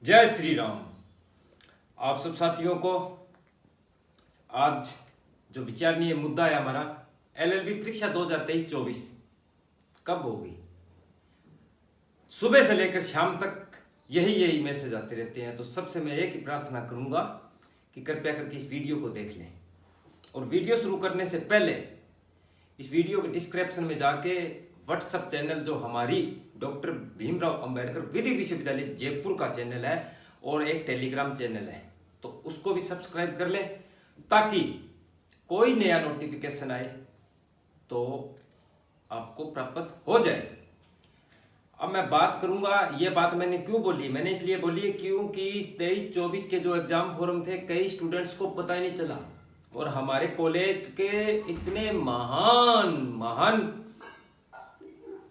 जय श्री राम। आप सब साथियों को आज जो विचारणीय मुद्दा है हमारा एलएलबी परीक्षा 2023-24 कब होगी। सुबह से लेकर शाम तक यही मैसेज आते रहते हैं। तो सबसे मैं एक ही प्रार्थना करूंगा कि कृपया करके इस वीडियो को देख लें और वीडियो शुरू करने से पहले इस वीडियो के डिस्क्रिप्शन में जाके व्हाट्सएप चैनल जो हमारी डॉक्टर भीमराव अंबेडकर विधि विश्वविद्यालय जयपुर का चैनल है और एक टेलीग्राम चैनल है, तो उसको भी सब्सक्राइब कर लें ताकि कोई नया नोटिफिकेशन आए तो आपको प्राप्त हो जाए। अब मैं बात करूंगा, ये बात मैंने क्यों बोली, मैंने इसलिए बोली है क्योंकि 23-24 के जो एग्जाम फॉर्म थे कई स्टूडेंट्स को पता ही नहीं चला और हमारे कॉलेज के इतने महान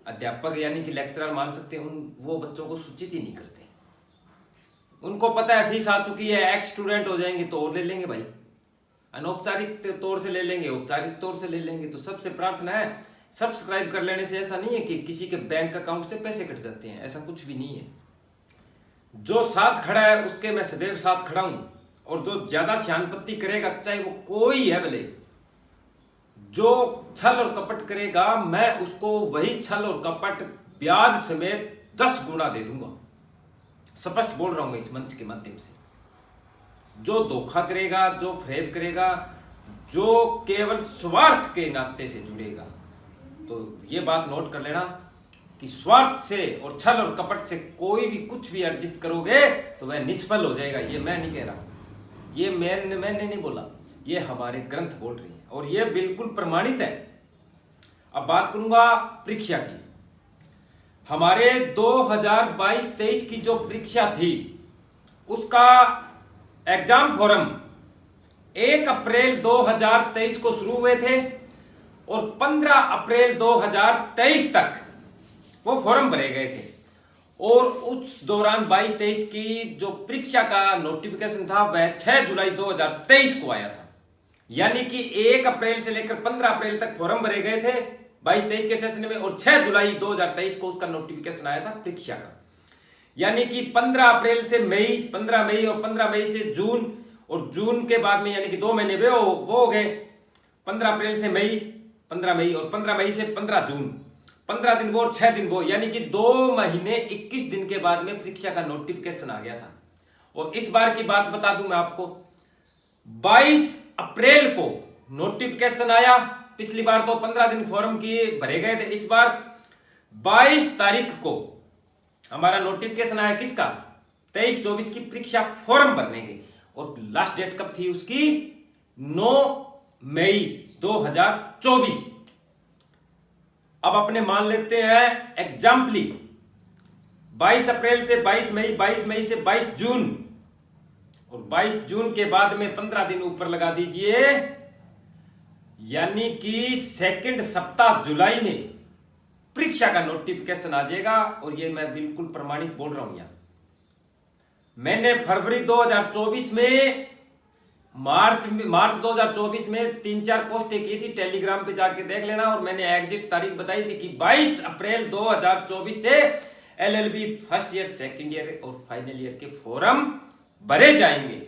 अध्यापक यानी कि लेक्चरर मान सकते हैं वो बच्चों को सूचित ही नहीं करते। उनको पता है फीस आ चुकी है, एक्स स्टूडेंट हो जाएंगे तो और ले लेंगे भाई, अनौपचारिक तौर से ले लेंगे, औपचारिक तौर से ले लेंगे। तो सबसे प्रार्थना है सब्सक्राइब कर लेने से ऐसा नहीं है कि किसी के बैंक अकाउंट से पैसे कट जाते हैं, ऐसा कुछ भी नहीं है। जो साथ खड़ा है उसके मैं सदैव साथ खड़ा हूं और जो ज्यादा श्यानपत्ती करेगा चाहे वो कोई है भले, जो छल और कपट करेगा मैं उसको वही छल और कपट ब्याज समेत 10 गुना दे दूंगा। स्पष्ट बोल रहा हूं मैं इस मंच के माध्यम से। जो धोखा करेगा, जो फ्रेब करेगा, जो केवल स्वार्थ के नाते से जुड़ेगा, तो ये बात नोट कर लेना कि स्वार्थ से और छल और कपट से कोई भी कुछ भी अर्जित करोगे तो वह निष्फल हो जाएगा। ये मैं नहीं कह रहा, ये मैंने नहीं बोला, ये हमारे ग्रंथ बोल रही है और ये बिल्कुल प्रमाणित है। अब बात करूंगा परीक्षा की। हमारे 2022-23 की जो परीक्षा थी उसका एग्जाम फॉर्म 1 अप्रैल 2023 को शुरू हुए थे और 15 अप्रैल 2023 तक वो फॉर्म भरे गए थे और उस दौरान 22-23 की जो परीक्षा का नोटिफिकेशन था वह 6 जुलाई 2023 को आया था। यानी कि 1 अप्रैल से लेकर 15 अप्रैल तक फॉर्म भरे गए थे 22-23 के सेशन में और 6 जुलाई 2023 को उसका नोटिफिकेशन आया था परीक्षा का। यानी कि 15 अप्रैल से मई, 15 मई और 15 मई से जून और जून के बाद में यानी कि 2 महीने वो हो गए। 15 अप्रैल से मई, 15 मई और 15 मई से 15 जून, 15 दिन वो और 6 दिन वो, यानी कि 2 महीने 21 दिन के बाद में परीक्षा का नोटिफिकेशन आ गया था। और इस बार की बात बता दूं मैं आपको, 22 अप्रैल को नोटिफिकेशन आया। पिछली बार तो 15 दिन फॉर्म किए भरे गए थे, इस बार 22 तारीख को हमारा नोटिफिकेशन आया किसका, 23-24 की परीक्षा फॉर्म भरने की। और लास्ट डेट कब थी उसकी, 9 मई 2024। अब अपने मान लेते हैं एग्जाम्पली 22 अप्रैल से 22 मई, 22 मई से 22 जून और 22 जून के बाद में 15 दिन ऊपर लगा दीजिए, यानी कि सेकंड सप्ताह जुलाई में परीक्षा का नोटिफिकेशन आ जाएगा। और ये मैं बिल्कुल प्रमाणित बोल रहा हूं। यहां मैंने फरवरी 2024 में मार्च 2024 में 3-4 पोस्टें की थी, टेलीग्राम पे जाके देख लेना। और मैंने एग्जिट तारीख बताई थी कि 22 अप्रैल 2024 से LLB first year, second year और फाइनल ईयर के फॉर्म भरे जाएंगे।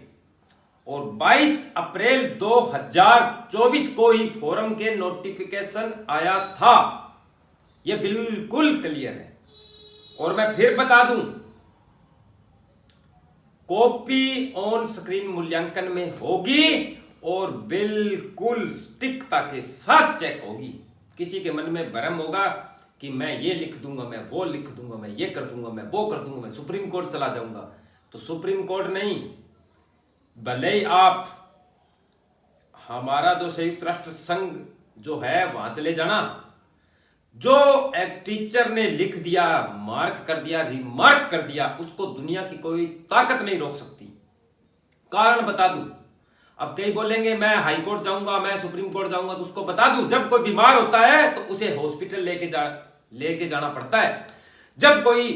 और 22 अप्रैल 2024 को ही फॉर्म के नोटिफिकेशन आया था। यह बिल्कुल क्लियर है। और मैं फिर बता दूं, कॉपी ऑन स्क्रीन मूल्यांकन में होगी और बिल्कुल सटीकता के साथ चेक होगी। किसी के मन में भ्रम होगा कि मैं ये लिख दूंगा, मैं वो लिख दूंगा, मैं ये कर दूंगा, मैं वो कर दूंगा, मैं सुप्रीम कोर्ट चला जाऊंगा, तो सुप्रीम कोर्ट नहीं, भले ही आप हमारा जो संयुक्त राष्ट्र संघ जो है वहां चले जाना, जो एक टीचर ने लिख दिया, मार्क कर दिया, रिमार्क कर दिया, उसको दुनिया की कोई ताकत नहीं रोक सकती। कारण बता दूं, अब कई बोलेंगे मैं हाई कोर्ट जाऊंगा, मैं सुप्रीम कोर्ट जाऊंगा, तो उसको बता दूं जब कोई बीमार होता है तो उसे हॉस्पिटल लेके जाना पड़ता है। जब कोई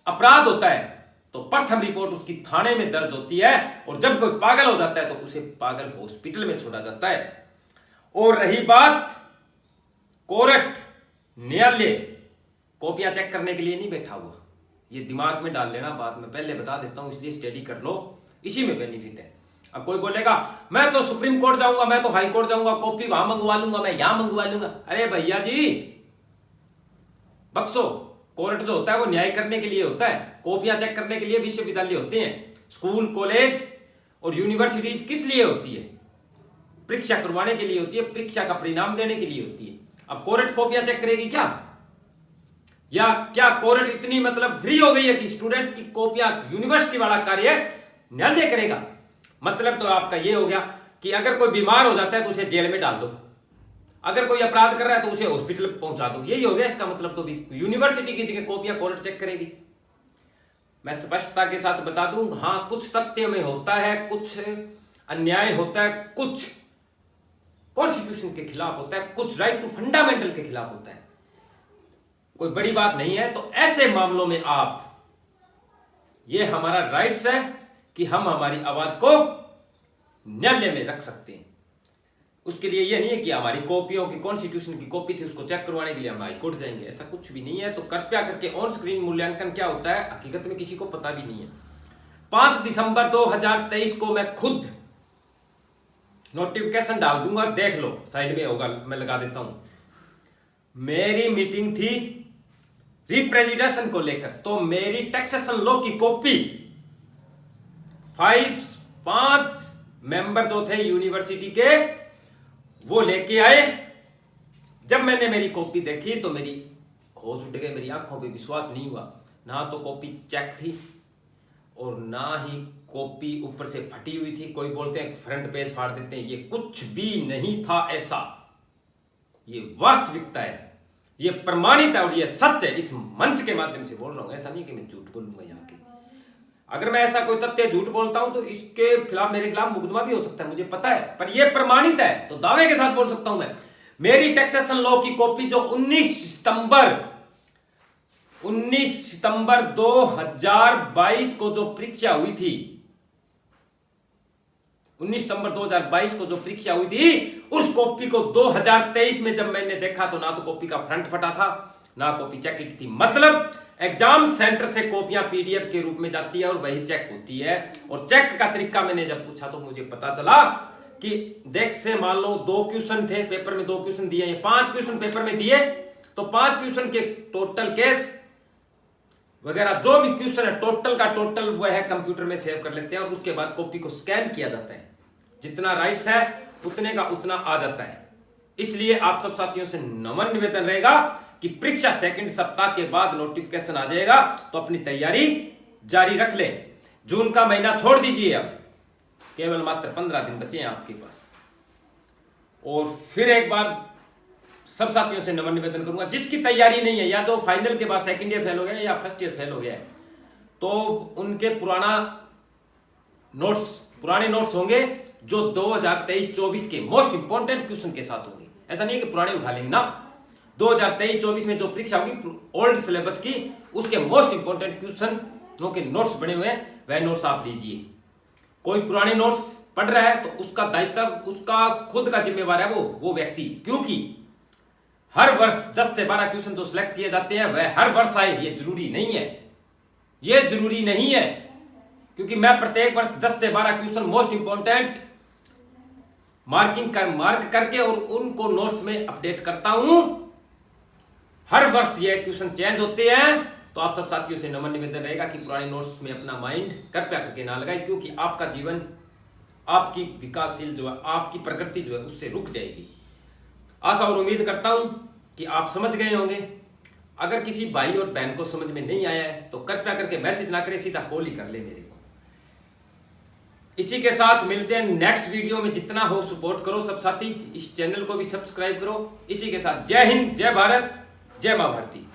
अपराध होता है तो प्रथम रिपोर्ट उसकी थाने में दर्ज होती है और जब कोई पागल हो जाता है तो उसे पागल हॉस्पिटल में छोड़ा जाता है। और रही बात कोर्ट, न्यायालय कॉपियां चेक करने के लिए नहीं बैठा हुआ, ये दिमाग में डाल लेना, बाद में पहले बता देता हूं, इसलिए स्टडी कर लो, इसी में बेनिफिट है। अब कोई बोलेगा मैं तो सुप्रीम कोर्ट जाऊंगा, मैं तो हाई कोर्ट जाऊंगा, कॉपी वहां मंगवा लूंगा, मैं यहां मंगवा लूंगा। अरे भैया जी बक्सो, कोर्ट जो होता है वो न्याय करने के लिए होता है, कॉपियां चेक करने के लिए विश्वविद्यालय होते हैं। स्कूल कॉलेज और यूनिवर्सिटीज किस लिए होती है? परीक्षा करवाने के लिए होती है, परीक्षा का परिणाम देने के लिए होती है। अब कोर्ट कॉपियां चेक करेगी क्या? या क्या कोर्ट इतनी मतलब फ्री हो गई है कि स्टूडेंट्स की कॉपियां, यूनिवर्सिटी वाला कार्य न्यायालय करेगा? मतलब तो आपका ये हो गया कि अगर कोई बीमार हो जाता है तो उसे जेल में डाल दो, अगर कोई अपराध कर रहा है तो उसे हॉस्पिटल पहुंचा दो, यही हो गया इसका मतलब। तो भी यूनिवर्सिटी की जगह कॉपियां कोर्ट चेक करेगी। मैं स्पष्टता के साथ बता दूं, हाँ कुछ तथ्य में होता है, कुछ अन्याय होता है, कुछ कॉन्स्टिट्यूशन के खिलाफ होता है, कुछ राइट टू फंडामेंटल के खिलाफ होता है, कोई बड़ी बात नहीं है। तो ऐसे मामलों में आप, ये हमारा राइट्स है कि हम हमारी आवाज को न्यायालय में रख सकते हैं। उसके लिए ये नहीं है कि हमारी कॉपियों की, कॉन्स्टिट्यूशन की कॉपी थी उसको चेक करवाने के लिए हम हाईकोर्ट जाएंगे, ऐसा कुछ भी नहीं है। तो कृपया करके ऑन स्क्रीन मूल्यांकन क्या होता है हकीकत में किसी को पता भी नहीं है। 5 दिसंबर 2023 को मैं खुद नोटिफिकेशन डाल दूंगा, देख लो, साइड में होगा, मैं लगा देता हूं। मेरी मीटिंग थी रिप्रेजेंटेशन को लेकर, तो मेरी टैक्सेशन लॉ की कॉपी 5 मेंबर जो थे यूनिवर्सिटी के वो लेके आए। जब मैंने मेरी कॉपी देखी तो मेरी होश उठ गए, मेरी आंखों पे विश्वास नहीं हुआ। ना तो कॉपी चेक थी और ना ही कॉपी ऊपर से फटी हुई थी। कोई बोलते हैं फ्रंट पेज फाड़ देते हैं, ये कुछ भी नहीं था ऐसा। ये वास्तविकता है, ये प्रमाणित है और ये सच है। इस मंच के माध्यम से बोल रहा हूं, ऐसा नहीं कि मैं झूठ बोलूंगा यहाँ के। अगर मैं ऐसा कोई तथ्य झूठ बोलता हूं तो इसके खिलाफ, मेरे खिलाफ मुकदमा भी हो सकता है, मुझे पता है, पर यह प्रमाणित है तो दावे के साथ बोल सकता हूं मैं। मेरी टैक्सेशन लॉ की कॉपी जो 19 सितंबर 2022 को जो परीक्षा हुई थी, 19 सितंबर 2022 को जो परीक्षा हुई थी, उस कॉपी को 2023 में जब मैंने देखा तो ना तो कॉपी का फ्रंट फटा था, ना कॉपी चेक थी। मतलब एग्जाम सेंटर से कॉपियां पीडीएफ के रूप में जाती है और वही चेक होती है। और चेक का तरीका मैंने जब पूछा तो मुझे पता चला कि देख से मान लो 2 क्वेश्चन थे पेपर में, 2 क्वेश्चन दिए, 5 क्वेश्चन पेपर में दिए, तो 5 क्वेश्चन के टोटल केस वगैरह जो भी क्वेश्चन है टोटल का टोटल वह है कंप्यूटर में सेव कर लेते हैं और उसके बाद कॉपी को स्कैन किया जाता है। जितना राइट्स है उतने का उतना आ जाता है। इसलिए आप सब साथियों से नम्र निवेदन रहेगा कि परीक्षा सेकंड सप्ताह के बाद नोटिफिकेशन आ जाएगा, तो अपनी तैयारी जारी रख ले। जून का महीना छोड़ दीजिए, अब केवल मात्र 15 दिन बचे हैं आपके पास। और फिर एक बार सब साथियों से नम्र निवेदन करूंगा, जिसकी तैयारी नहीं है, या तो फाइनल के बाद सेकंड ईयर फेल हो गया या फर्स्ट ईयर फेल हो गया है, तो उनके पुराने नोट्स होंगे जो 2023-24 के मोस्ट इंपॉर्टेंट क्वेश्चन के साथ होंगे। ऐसा नहीं है कि पुराने उठा लेंगे ना, 2023-24 में जो परीक्षा होगी ओल्ड सिलेबस की, उसके मोस्ट इंपॉर्टेंट क्वेश्चन के नोट्स बने हुए हैं, वह नोट्स आप लीजिए। कोई पुराने नोट्स पढ़ रहा है तो उसका दायित्व, उसका खुद का जिम्मेवार है वो व्यक्ति, क्योंकि हर वर्ष 10 से 12 क्वेश्चन जो सिलेक्ट किए जाते हैं वह हर वर्ष आए, ये जरूरी नहीं है, ये जरूरी नहीं है। क्योंकि मैं प्रत्येक वर्ष 10 से 12 क्वेश्चन मोस्ट इंपॉर्टेंट मार्क करके और उनको नोट्स में अपडेट करता हूं। हर वर्ष ये क्वेश्चन चेंज होते हैं। तो आप सब साथियों से नम्र निवेदन रहेगा कि पुराने नोट्स में अपना माइंड कृपया करके ना लगाए, क्योंकि आपका जीवन, आपकी विकासशील जो है, आपकी प्रगति जो है उससे रुक जाएगी। आशा और उम्मीद करता हूं कि आप समझ गए होंगे। अगर किसी भाई और बहन को समझ में नहीं आया है तो कृपया करके मैसेज ना करें, सीधा कॉल ही कर ले मेरे को। इसी के साथ मिलते हैं नेक्स्ट वीडियो में। जितना हो सपोर्ट करो सब साथी, इस चैनल को भी सब्सक्राइब करो। इसी के साथ जय हिंद, जय भारत, जय मां भारती।